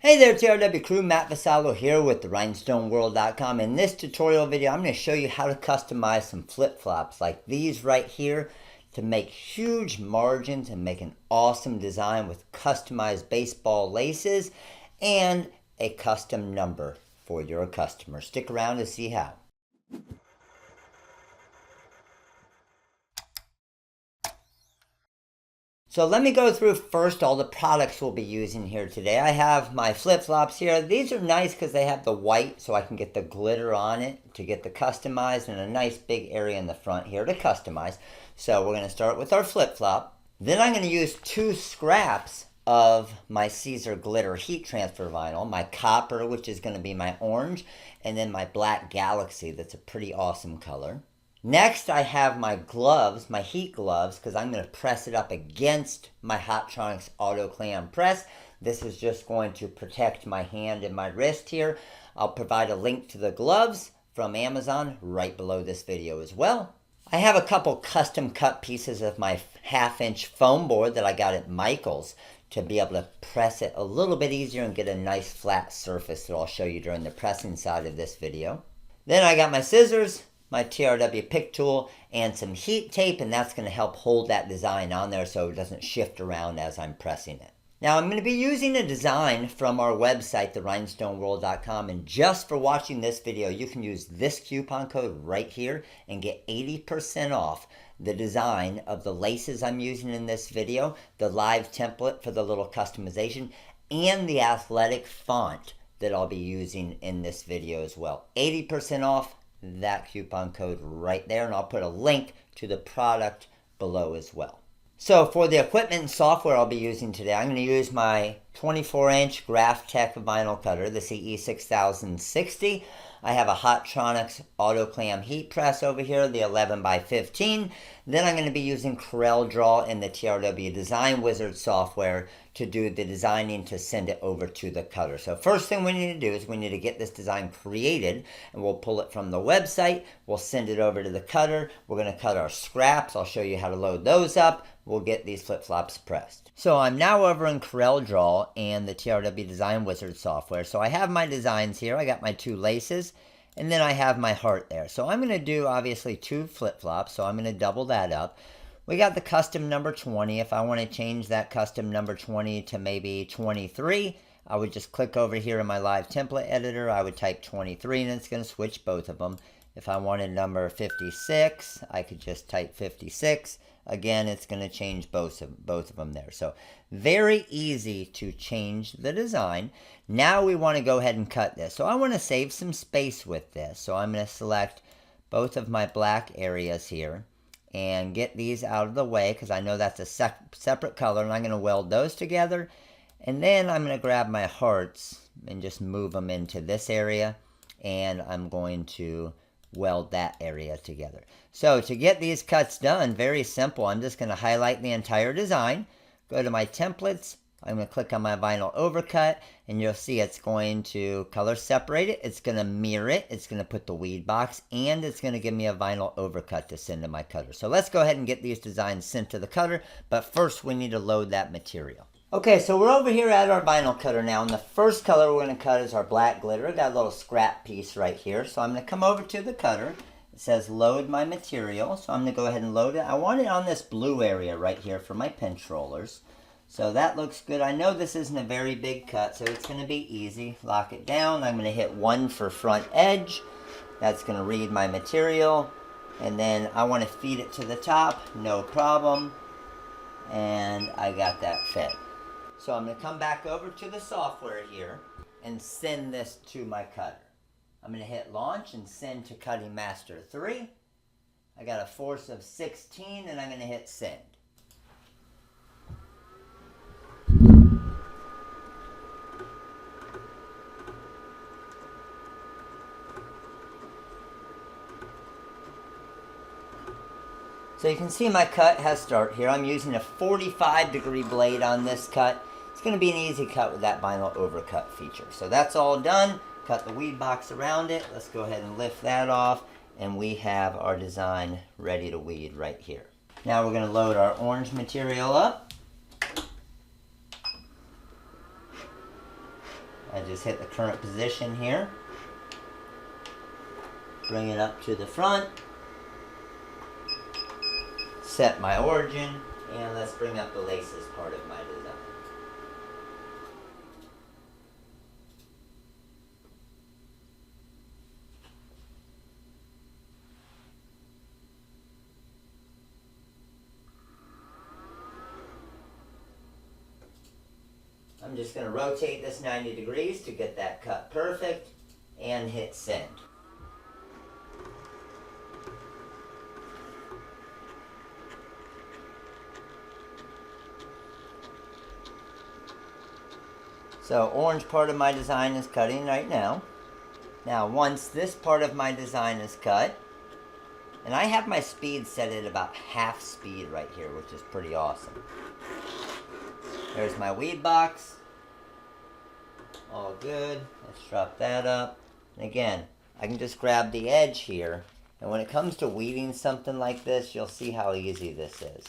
Hey there TRW crew, Matt Vassallo here with the rhinestoneworld.com. In this tutorial video, I'm going to show you how to customize some flip-flops like these right here to make huge margins and make an awesome design with customized baseball laces and a custom number for your customer. Stick around to see how. So let me go through first all the products we'll be using here today. I have my flip-flops here. These are nice because they have the white so I can get the glitter on it to get the customized, and a nice big area in the front here to customize. So we're going to start with our flip-flop. Then I'm going to use 2 scraps of my Siser glitter heat transfer vinyl, my copper, which is going to be my orange, and then my black galaxy that's a pretty awesome color. Next, I have my gloves, my heat gloves, because I'm going to press it up against my Hotronix autoclam press. This is just going to protect my hand and my wrist here. I'll provide a link to the gloves from Amazon right below this video as well. I have a couple custom cut pieces of my 1/2-inch foam board that I got at Michael's to be able to press it a little bit easier and get a nice flat surface that I'll show you during the pressing side of this video. Then I got my scissors, my TRW pick tool, and some heat tape, and that's going to help hold that design on there so it doesn't shift around as I'm pressing it. Now I'm going to be using a design from our website, therhinestoneworld.com, and just for watching this video, you can use this coupon code right here and get 80% off the design of the laces I'm using in this video, the live template for the little customization, and the athletic font that I'll be using in this video as well. 80% off. That coupon code right there, and I'll put a link to the product below as well. So for the equipment and software I'll be using today, I'm going to use my 24-inch Graphtec vinyl cutter, the CE6060. I have a Hotronix autoclam heat press over here, the 11x15. Then I'm going to be using CorelDRAW and the TRW Design Wizard software to do the designing to send it over to the cutter. So first thing we need to do is we need to get this design created, and we'll pull it from the website. We'll send it over to the cutter. We're going to cut our scraps. I'll show you how to load those up. We'll get these flip-flops pressed. So I'm now over in CorelDRAW and the TRW Design Wizard software. So I have my designs here. I got my 2 laces, and then I have my heart there. So I'm going to do obviously 2 flip-flops, so I'm going to double that up. We got the custom number 20. If I want to change that custom number 20 to maybe 23, I would just click over here in my live template editor. I would type 23, and it's going to switch both of them. If I wanted number 56, I could just type 56. Again, it's going to change both of them there. So very easy to change the design. Now we want to go ahead and cut this. So I want to save some space with this. So I'm going to select both of my black areas here and get these out of the way because I know that's a separate color, and I'm going to weld those together. And then I'm going to grab my hearts and just move them into this area, and I'm going to weld that area together. So to get these cuts done, very simple. I'm just going to highlight the entire design, go to my templates, I'm going to click on my vinyl overcut, and you'll see it's going to color separate it, it's going to mirror it, it's going to put the weed box, and it's going to give me a vinyl overcut to send to my cutter. So let's go ahead and get these designs sent to the cutter, but first we need to load that material. Okay, so we're over here at our vinyl cutter now, and the first color we're going to cut is our black glitter. Got a little scrap piece right here, so I'm going to come over to the cutter. It says load my material, so I'm going to go ahead and load it. I want it on this blue area right here for my pinch rollers. So that looks good. I know this isn't a very big cut, so it's going to be easy. Lock it down. I'm going to hit 1 for front edge. That's going to read my material. And then I want to feed it to the top, no problem. And I got that fed. So I'm going to come back over to the software here and send this to my cutter. I'm going to hit launch and send to Cutting Master 3. I got a force of 16, and I'm going to hit send. So you can see my cut has start here. I'm using a 45-degree blade on this cut. It's going to be an easy cut with that vinyl overcut feature. So that's all done. Cut the weed box around it. Let's go ahead and lift that off, and we have our design ready to weed right here. Now we're going to load our orange material up. I just hit the current position here. Bring it up to the front. Set my origin, and let's bring up the laces part of my design. I'm just going to rotate this 90 degrees to get that cut perfect and hit send. So orange part of my design is cutting right now. Now once this part of my design is cut, and I have my speed set at about half speed right here, which is pretty awesome. There's my weed box. All good. Let's drop that up. And again, I can just grab the edge here. And when it comes to weeding something like this, you'll see how easy this is.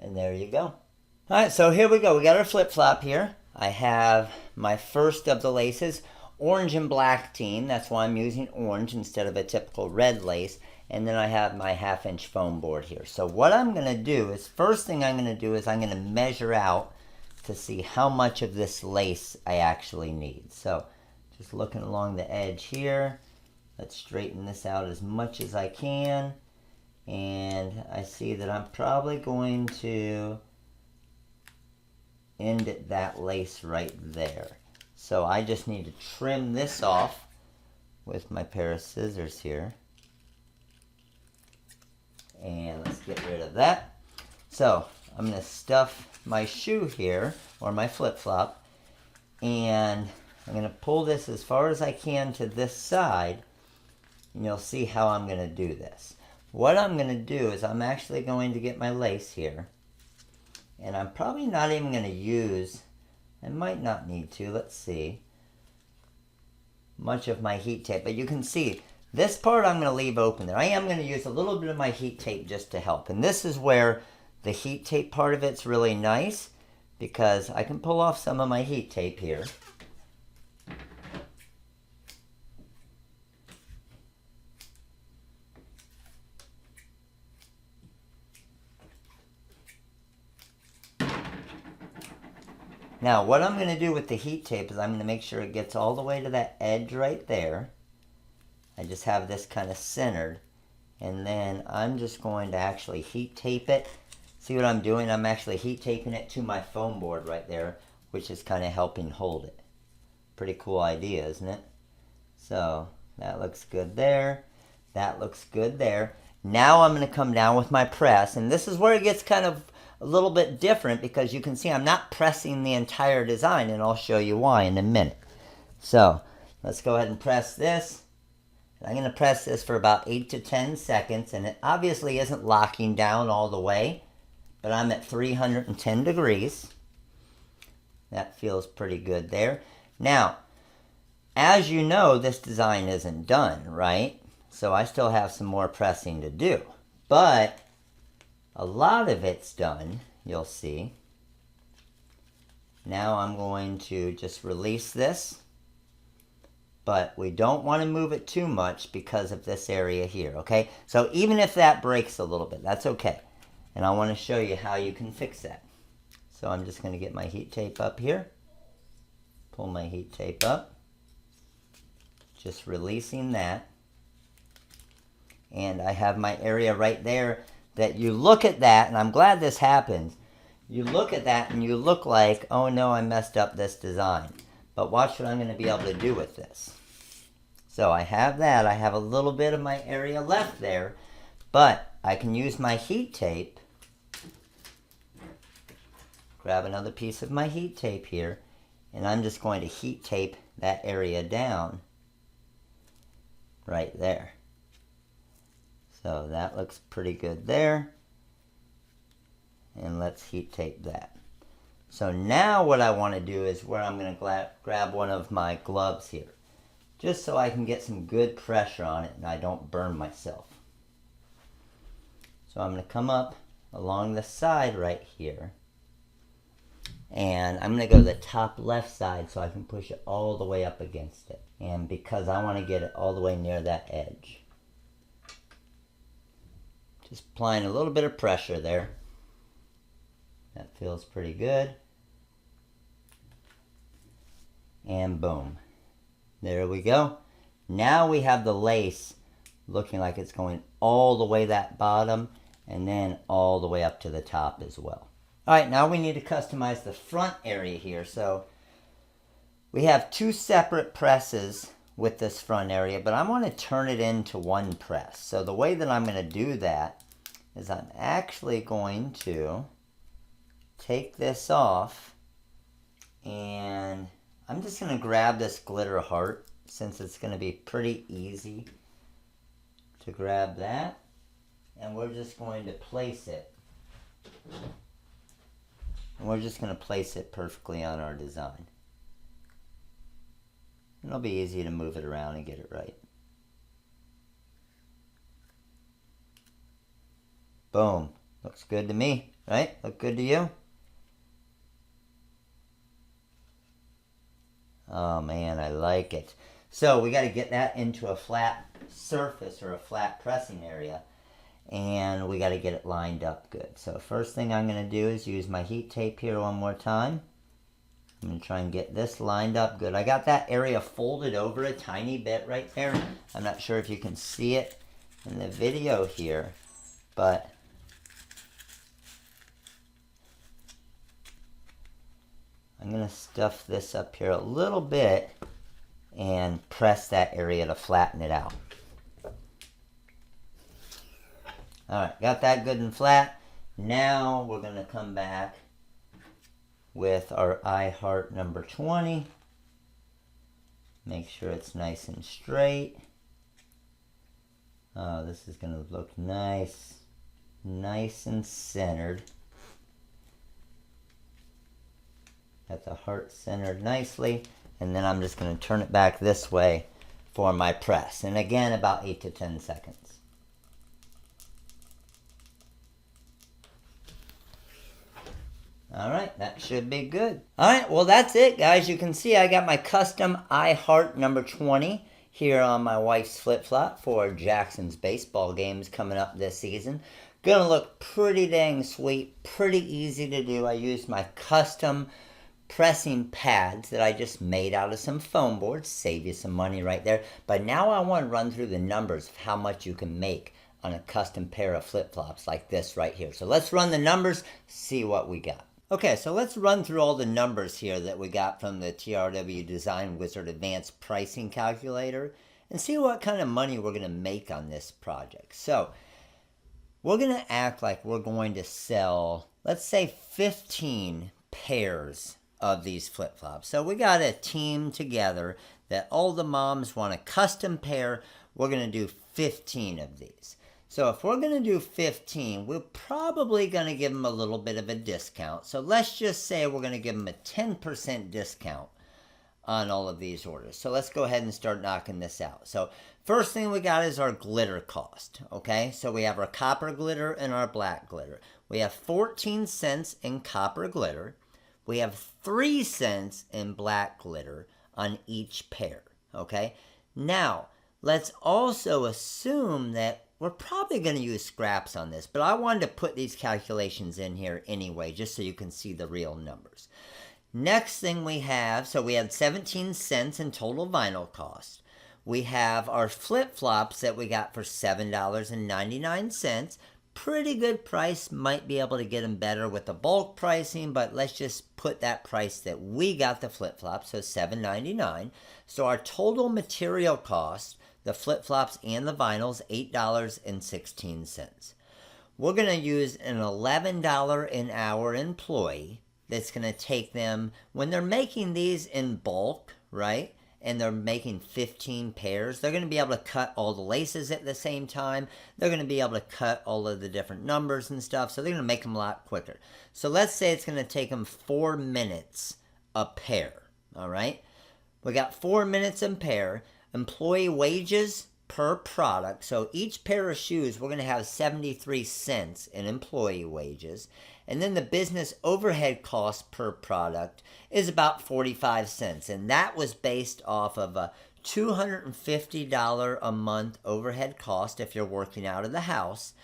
And there you go. Alright, so here we go. We got our flip-flop here. I have my first of the laces, orange and black team. That's why I'm using orange instead of a typical red lace. And then I have my 1/2-inch foam board here. So what I'm going to do is, first thing I'm going to do is I'm going to measure out to see how much of this lace I actually need. So just looking along the edge here, let's straighten this out as much as I can. And I see that I'm probably going to end at that lace right there. So I just need to trim this off with my pair of scissors here. And let's get rid of that. So I'm going to stuff my shoe here, or my flip-flop, and I'm going to pull this as far as I can to this side, and you'll see how I'm going to do this. What I'm going to do is I'm actually going to get my lace here, and I'm probably not even going to use, I might not need to, let's see, much of my heat tape. But you can see, this part I'm going to leave open there. I am going to use a little bit of my heat tape just to help. And this is where the heat tape part of it's really nice, because I can pull off some of my heat tape here. Now, what I'm going to do with the heat tape is I'm going to make sure it gets all the way to that edge right there. I just have this kind of centered. And then I'm just going to actually heat tape it. See what I'm doing? I'm actually heat taping it to my foam board right there, which is kind of helping hold it. Pretty cool idea, isn't it? So, that looks good there. That looks good there. Now I'm going to come down with my press. And this is where it gets kind of a little bit different, because you can see I'm not pressing the entire design, and I'll show you why in a minute. So let's go ahead and press this. I'm going to press this for about 8 to 10 seconds, and it obviously isn't locking down all the way, but I'm at 310 degrees. That feels pretty good there. Now, as you know, this design isn't done, right? So I still have some more pressing to do, but a lot of it's done, you'll see. Now I'm going to just release this, but we don't want to move it too much because of this area here, okay? So even if that breaks a little bit, that's okay. And I want to show you how you can fix that. So I'm just going to get my heat tape up here. Pull my heat tape up. Just releasing that. And I have my area right there that you look at that, and I'm glad this happens. You look at that and you look like, oh no, I messed up this design. But watch what I'm going to be able to do with this. So I have that. I have a little bit of my area left there, but I can use my heat tape. Grab another piece of my heat tape here, and I'm just going to heat tape that area down right there. So that looks pretty good there. And let's heat tape that. So now what I want to do is where I'm going to grab one of my gloves here, just so I can get some good pressure on it and I don't burn myself. So I'm going to come up along the side right here, and I'm going to go to the top left side so I can push it all the way up against it. And because I want to get it all the way near that edge. Just applying a little bit of pressure there. That feels pretty good. And boom. There we go. Now we have the lace looking like it's going all the way that bottom and then all the way up to the top as well. Alright, now we need to customize the front area here. So we have two separate presses with this front area, but I want to turn it into one press. So the way that I'm going to do that is I'm actually going to take this off, and I'm just going to grab this glitter heart since it's going to be pretty easy to grab that, and we're just going to place it. And we're just going to place it perfectly on our design. It'll be easy to move it around and get it right. Boom. Looks good to me, right? Look good to you? Oh man, I like it. So we got to get that into a flat surface or a flat pressing area. And we got to get it lined up good. So first thing I'm going to do is use my heat tape here one more time. I'm going to try and get this lined up good. I got that area folded over a tiny bit right there. I'm not sure if you can see it in the video here, but I'm going to stuff this up here a little bit and press that area to flatten it out. Alright, got that good and flat. Now we're going to come back with our I heart number 20. Make sure it's nice and straight. Oh, this is going to look nice. Nice and centered. Got the heart centered nicely. And then I'm just going to turn it back this way for my press. And again, about 8 to 10 seconds. Alright, that should be good. Alright, well that's it guys. You can see I got my custom I Heart number 20 here on my wife's flip-flop for Jackson's baseball games coming up this season. Gonna look pretty dang sweet, pretty easy to do. I used my custom pressing pads that I just made out of some foam boards. Save you some money right there. But now I want to run through the numbers of how much you can make on a custom pair of flip-flops like this right here. So let's run the numbers, see what we got. Okay, so let's run through all the numbers here that we got from the TRW Design Wizard Advanced Pricing Calculator and see what kind of money we're going to make on this project. So we're going to act like we're going to sell, let's say 15 pairs of these flip-flops. So we got a team together that all the moms want a custom pair. We're going to do 15 of these. So if we're going to do 15, we're probably going to give them a little bit of a discount. So let's just say we're going to give them a 10% discount on all of these orders. So let's go ahead and start knocking this out. So first thing we got is our glitter cost. Okay, so we have our copper glitter and our black glitter. We have 14 cents in copper glitter. We have 3 cents in black glitter on each pair. Okay, now let's also assume that we're probably going to use scraps on this, but I wanted to put these calculations in here anyway, just so you can see the real numbers. Next thing we have, so we had 17 cents in total vinyl cost. We have our flip-flops that we got for $7.99. Pretty good price. Might be able to get them better with the bulk pricing, but let's just put that price that we got the flip-flops, so $7.99. So our total material cost, the flip-flops and the vinyls, $8.16. We're going to use an $11 an hour employee that's going to take them, when they're making these in bulk, right, and they're making 15 pairs, they're going to be able to cut all the laces at the same time. They're going to be able to cut all of the different numbers and stuff, so they're going to make them a lot quicker. So let's say it's going to take them 4 minutes a pair, all right? We got 4 minutes a pair. Employee wages per product. So each pair of shoes, we're going to have 73 cents in employee wages. And then the business overhead cost per product is about 45 cents. And that was based off of a $250 a month overhead cost if you're working out of the house,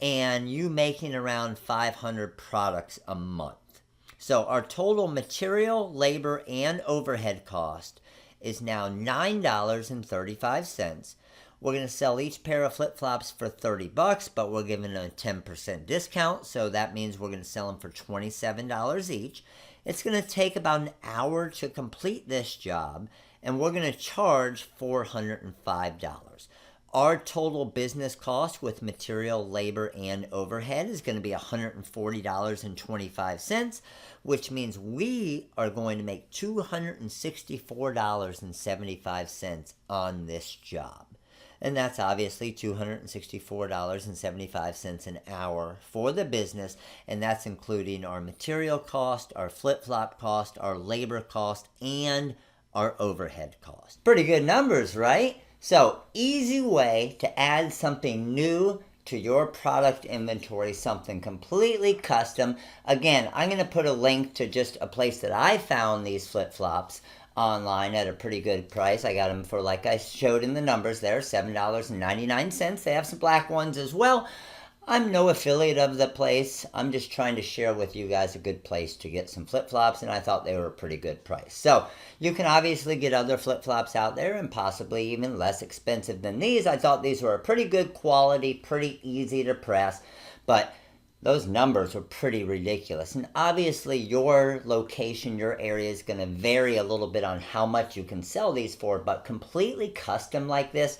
and you making around 500 products a month. So our total material, labor, and overhead cost is now $9.35. We're going to sell each pair of flip-flops for $30, but we're giving them a 10% discount, so that means we're going to sell them for $27 each. It's going to take about an hour to complete this job, and we're going to charge $405. Our total business cost with material, labor, and overhead is going to be $140.25, which means we are going to make $264.75 on this job. And that's obviously $264.75 an hour for the business, and that's including our material cost, our flip-flop cost, our labor cost, and our overhead cost. Pretty good numbers, right? So, easy way to add something new to your product inventory, something completely custom. Again, I'm going to put a link to just a place that I found these flip-flops online at a pretty good price. I got them for, like I showed in the numbers there, $7.99. They have some black ones as well. I'm no affiliate of the place. I'm just trying to share with you guys a good place to get some flip-flops, and I thought they were a pretty good price. So you can obviously get other flip-flops out there and possibly even less expensive than these. I thought these were a pretty good quality, pretty easy to press, but those numbers were pretty ridiculous. And obviously your location, your area is going to vary a little bit on how much you can sell these for, but completely custom like this,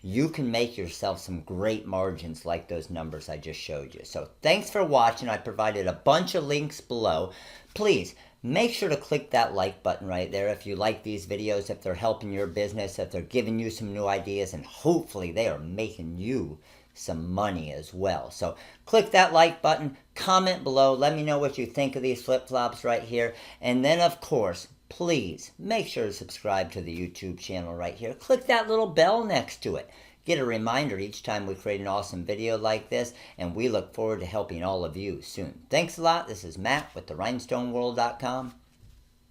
you can make yourself some great margins like those numbers I just showed you. So thanks for watching. I provided a bunch of links below. Please make sure to click that like button right there if you like these videos, if they're helping your business, if they're giving you some new ideas, and hopefully they are making you some money as well. So click that like button, comment below, let me know what you think of these flip-flops right here, and then of course, please make sure to subscribe to the YouTube channel right here. Click that little bell next to it. Get a reminder each time we create an awesome video like this, and we look forward to helping all of you soon. Thanks a lot. This is Matt with the rhinestoneworld.com.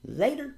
Later.